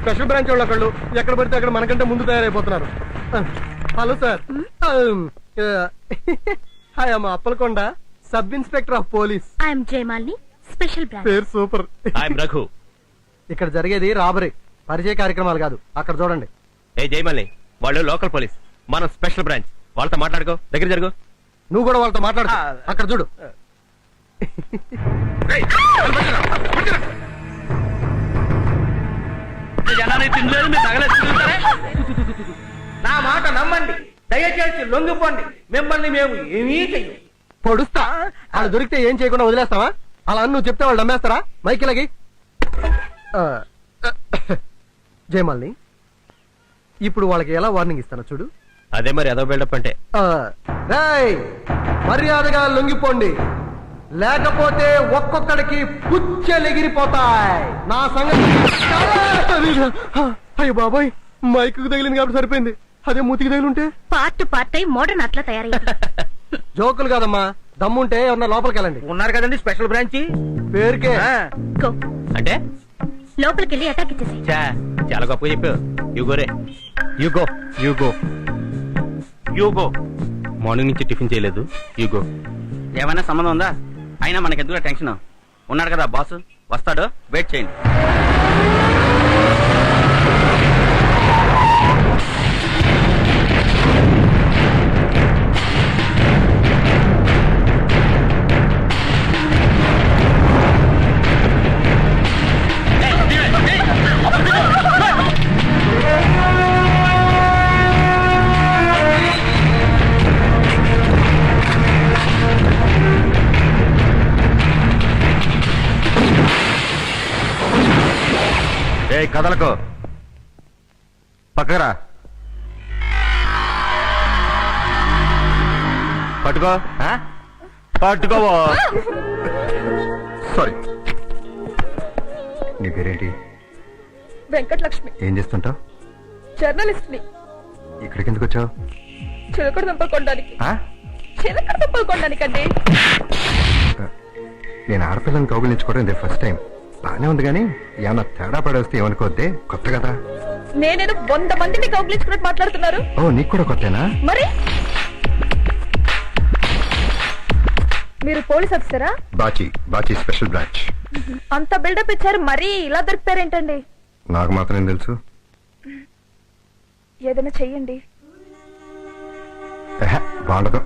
Special branch వాళ్ళు ఒకళ్ళు ఎక్కడ పడితే అక్కడ మనకంటే ముందు తయారైపోతున్నారు. హలో సార్, హాయ్ అమ్మ Appalakonda, sub inspector of police. I'm Jayamalini, special branch. పేరు సూపర్. ఐఎమ్ రఘు. ఇక్కడ జరిగేది రాబరీ, పరిచయ కార్యక్రమాలు కాదు. అక్కడ చూడండి. ఏ జయమాలిని, వాళ్ళు లోకల్ పోలీస్, మనం స్పెషల్ బ్రాంచ్. వాళ్ళతో మాట్లాడుకో, దగ్గర జరుగు. నువ్వు కూడా వాళ్ళతో మాట్లాడు. అక్కడ చూడు. నా మాట నమ్మండి, దయచేసి లొంగిపోండి. మిమ్మల్ని మేము ఏమీ చెయ్యం. పొడుస్తా. వాళ్ళు దొరికితే ఏం చేయకుండా వదిలేస్తావా? అలా అని నువ్వు చెప్తే వాళ్ళు నమ్మేస్తారా? మైకిలకి జయమాలిని, ఇప్పుడు వాళ్ళకి ఎలా వార్నింగ్ ఇస్తానో చూడు. అదే మరి అదో బిల్డప్ అంటే. మర్యాదగా లొంగిపోండి, లేకపోతే ఒక్కొక్కడికి పుచ్చెలెగిరిపోతాయి. నా సంగతి. అయ్యో బాబాయ్, మైకు తగిలింది కాబట్టి సరిపోయింది. అదే మూతికి తగిలింటే పార్ట్ అయి మోడర్న్ అట్లా తయారైంది. జోకులు కాదమ్మా, దమ్ముంటే ఎవరన్నా లోపలికి వెళ్ళండి. ఉన్నారు కదండి స్పెషల్ బ్రాంచ్. పేరుకే. గో, అంటే లోపలికి వెళ్ళి అటాక్ ఇచ్చేసి. చాలా గొప్పగా చెప్పావు. యుగోరే, యుగో యుగో యుగో. మార్నింగ్ నుంచి టిఫిన్ చేయలేదు. యుగో. ఏమైనా సంబంధం ఉందా? అయినా మనకెందుకు టెన్షన్? ఉన్నాడు కదా బాస్, వస్తాడు, వెయిట్ చేయండి. కదలకు, పక్కరా, పట్టుకో, పట్టుకోవో. సారీ. నీ పేరేంటి? వెంకటలక్ష్మి. ఏం చేస్తుంటావు? జర్నలిస్ట్ ని. ఇక్కడికి ఎందుకు వచ్చావు? చిలకడ దుంపలు కొనడానికండి. నేను ఆడపిల్లని కౌగిలించుకోవడం ఇదే ఫస్ట్ టైం. బానే ఉంది కానీ ఏమన్నా తేడా పడేస్తే ఏమనుకోద్దే, కొత్త కదా. నేనేదో 100 మందిని కౌగిలించుకున్నట్టు మాట్లాడుతున్నారు. ఓ, నీకు కూడా కొత్తేనా? మరి మీరు పోలీస్ ఆఫీసరా? Bachi special branch. అంత బిల్డప్ ఇచ్చారు, మరీ ఇలా దొరికిపోయారేంటండి? నాకు మాత్రం ఏం తెలుసు. ఏదైనా చెయ్యండి. బాగుండదు.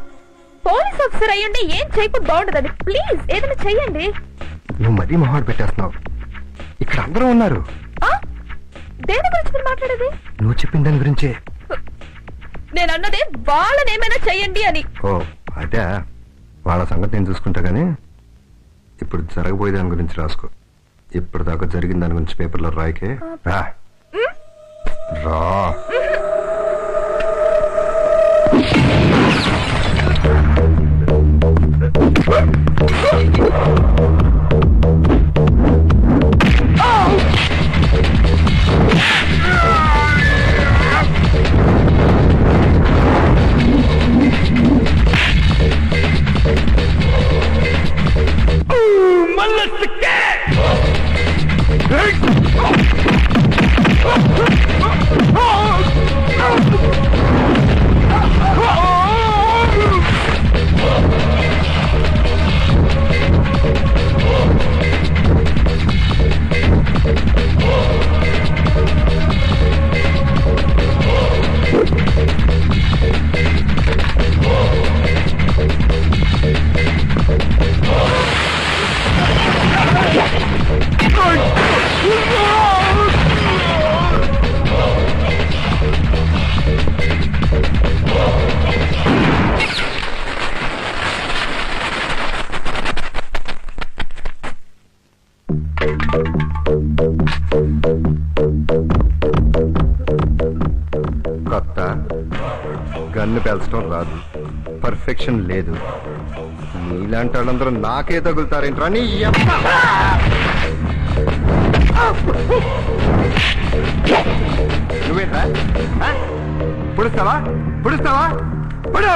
పోలీస్ ఆఫీసర్ అయ్యండి, ఏం చేయకపోతే బాగుండదండి. ప్లీజ్ ఏదైనా చెయ్యండి. నువ్వు మరీ మొహాడు పెట్టేస్తున్నావు. ఇక్కడ అందరూ ఉన్నారు. దేని గురించి మీరు మాట్లాడేది? నువ్వు చెప్పిన దాని గురించే. నేను అన్నదే వాళ్ళని ఏమైనా చెయ్యండి అని. ఓ అదే, వాళ్ళ సంగతి నేను చూసుకుంటా గానీ ఇప్పుడు జరగబోయే దాని గురించి రాసుకో. ఇప్పటిదాకా జరిగిన దాని గురించి పేపర్లో రాయకే. రా. కొత్త గన్ను పేల్చడం రాదు, పర్ఫెక్షన్ లేదు. నీలాంటి వాళ్ళందరూ నాకే తగులుతారేంట్రా? నీ నువ్వేంట్రా పుడుస్తావా? పుడుస్తావా? పుడు.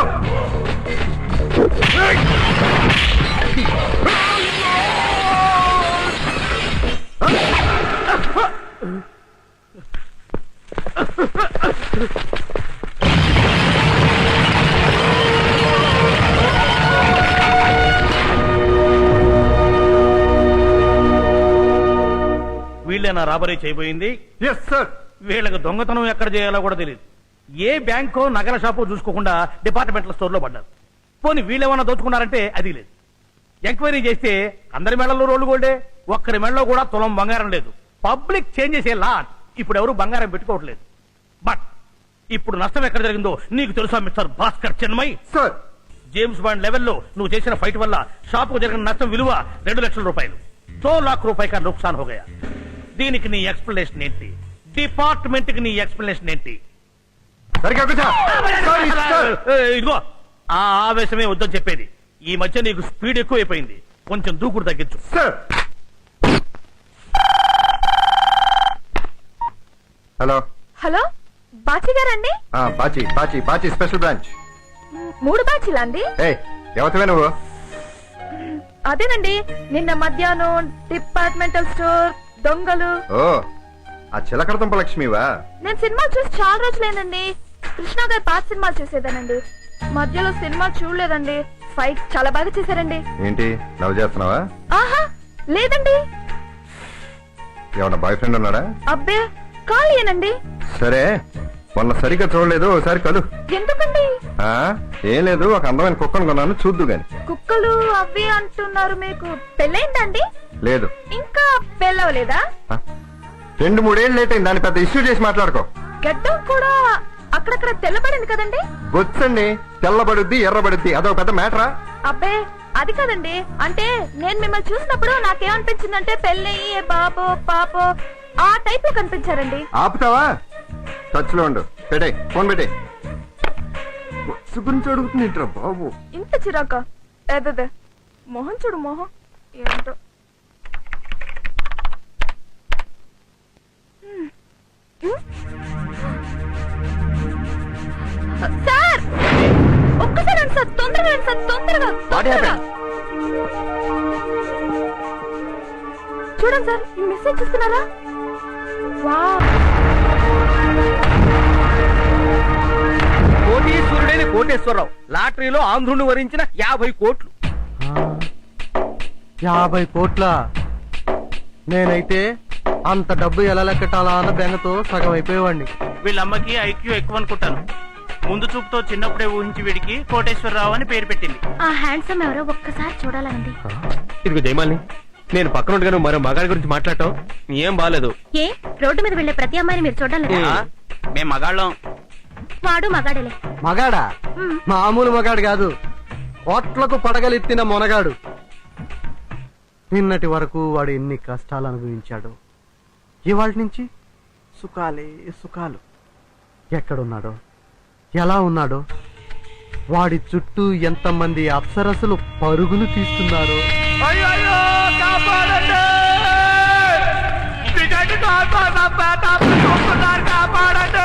వీళ్ళేనా రాబరీ చేయబోయింది? Yes sir. వీళ్ళకి దొంగతనం ఎక్కడ చేయాలో కూడా తెలియదు. ఏ బ్యాంకో నగల షాపు చూసుకోకుండా డిపార్ట్మెంటల్ స్టోర్ లో పడ్డారు. పోనీ వీళ్ళేమన్నా దోచుకున్నారంటే అది లేదు. ఎంక్వైరీ చేస్తే అందరి మెడల్లో రోడ్లు గోల్డే, ఒక్కరి మెడలో కూడా తులం బంగారం లేదు. Public changes a lot. ఇప్పుడు ఎవరు బంగారం పెట్టుకోవట్లేదు. బట్ ఇప్పుడు నష్టం ఎక్కడ జరిగిందో నీకు తెలుసా mister Bhaskar Chinmay? Sir. James Bond లెవెల్లో నువ్వు చేసిన ఫైట్ వల్ల షాపుకు జరిగిన నష్టం విలువ 2 లక్షల రూపాయలు. 100 लाख रुपए का नुकसान हो गया. దీనికి నీ ఎక్స్ప్లెనేషన్ ఏంటి? డిపార్ట్మెంట్ కి నీ ఎక్స్ప్లెనేషన్ ఏంటి? సరిగ్గా కూర్చో. Sorry sir. ఇదిగో ఆ ఆవేశమే వద్దని చెప్పేది. ఈ మధ్య నీకు స్పీడ్ ఎక్కువైపోయింది. కొంచెం దూకుడు తగ్గించు. సార్. హలో. హలో బాచి గారండి? Bachi Bachi Bachi special branch. 3 బాచీలా అండి? ఎవరివే నువ్వు? అదేనండి, నిన్న మధ్యాహ్నం డిపార్ట్మెంటల్ స్టోర్ దొంగలు. ఓ, ఆ చిలకడతంప లక్ష్మివా? నేను సినిమా చూసి చాలా రోజులైందండి. కృష్ణ గారి పాత సినిమాలు చూసేదానండి. మధ్యలో సినిమా చూడలేదండి. ఫైట్ చాలా బాగా చేశారండి. ఏంటి లవ్ చేస్తున్నావా? ఆహా లేదండి. ఏమన్నా బాయ్ ఫ్రెండ్ ఉన్నాడా? అబ్బే ఖాళీయేనండి. సరే, మొన్న సరిగ్గా చూడలేదు, ఒకసారి కలు. ఎందుకండి? ఏం లేదు, ఒక అందమైన కుక్కను కొన్నాను, చూద్దు గాని. కుక్కలు అవి అంటున్నారు. మీకు పెళ్ళైందండి? లేదు. ఇంకా పెళ్ళవలేదా? 2-3 ఏళ్ళు లేట్ అయింది, దాన్ని పెద్ద ఇష్యూ చేసి మాట్లాడుకో. గడ్డం కూడా అక్కడక్కడ తెల్లబడింది కదండి? వచ్చండి, తెల్లబడుద్ది ఎర్రబడుద్ది, అదొక పెద్ద మ్యాటరా? అబ్బే అది కదండి. అంటే నేను మిమ్మల్ని చూసినప్పుడు నాకేమనిపించిందంటే పెళ్ళయ్యి బాబో పాపో ఆ టైప్ లో కనిపించారండి. ఆపుతావా? టచ్ లో ఉండు. పెట్టే ఫోన్, పెట్టే. గురించి అడుగుతుంది బాబు. ఇంత చిరాక? ఏదే మొహం చూడు, మొహం ఏంటో. సార్ ఒక్కసారి రండి సార్, తొందరగా రండి సార్, తొందరగా తొందరగా. చూడండి సార్, ఈ మెసేజ్ చూస్తున్నారా? వావ్, కోటీశ్వరుడైన కోటేశ్వరరావు లాటరీలో ఆంధ్రుని వరించిన 50 కోట్లు. 50 కోట్ల? నేనైతే అంత డబ్బు ఎలా లెక్కటాలా అన్న బెంగతో సగం అయిపోయేవాడిని. వీళ్ళమ్మకి ఐక్యూ ఎక్కువ అనుకుంటాను. ముందు చూపుతో చిన్నప్పుడే ఊహించి వీడికి కోటేశ్వరరావు అని పేరు పెట్టింది. ఆ హ్యాండ్సమ్ ఎవరో ఒక్కసారి చూడాలండి. ఇదిగో జయమాలిని, నేను పక్కన ఉండగానే మరో మగాడి గురించి మాట్లాడటం ఏం బాలేదు. ఏ రోడ్డు మీద వెళ్లే ప్రతి అమ్మాయిని మీరు చూడాలి. మేం మగాళ్ళం. వాడు మగాడేలే. మగాడా? మామూలు మగాడు కాదు, కోట్లకు పడగలెత్తిన మొనగాడు. నిన్నటి వరకు వాడు ఎన్ని కష్టాలు అనుభవించాడు, ఇవాళ నుంచి సుఖాలే సుఖాలు. ఎక్కడున్నాడో, ఎలా ఉన్నాడో, వాడి చుట్టూ ఎంతమంది అప్సరసులు పరుగులు తీస్తున్నారో. అయ్యో కాపాడండి! కాపాడండి!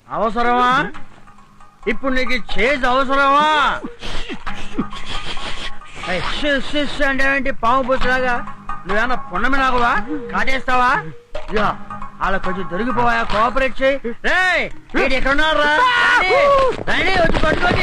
అవసరమా? ఇప్పుడు నీకు చేజ్ అవసరమా? అంటే ఏంటి? పాము పుచ్చలాగా నువ్వేమన్నా పున్నమి నాకువా? కాటేస్తావా? అలా కొంచెం దొరికిపోవా, కోఆపరేట్ చేయి. రే ఎక్కడున్నారా? వచ్చి పట్టుకోండి.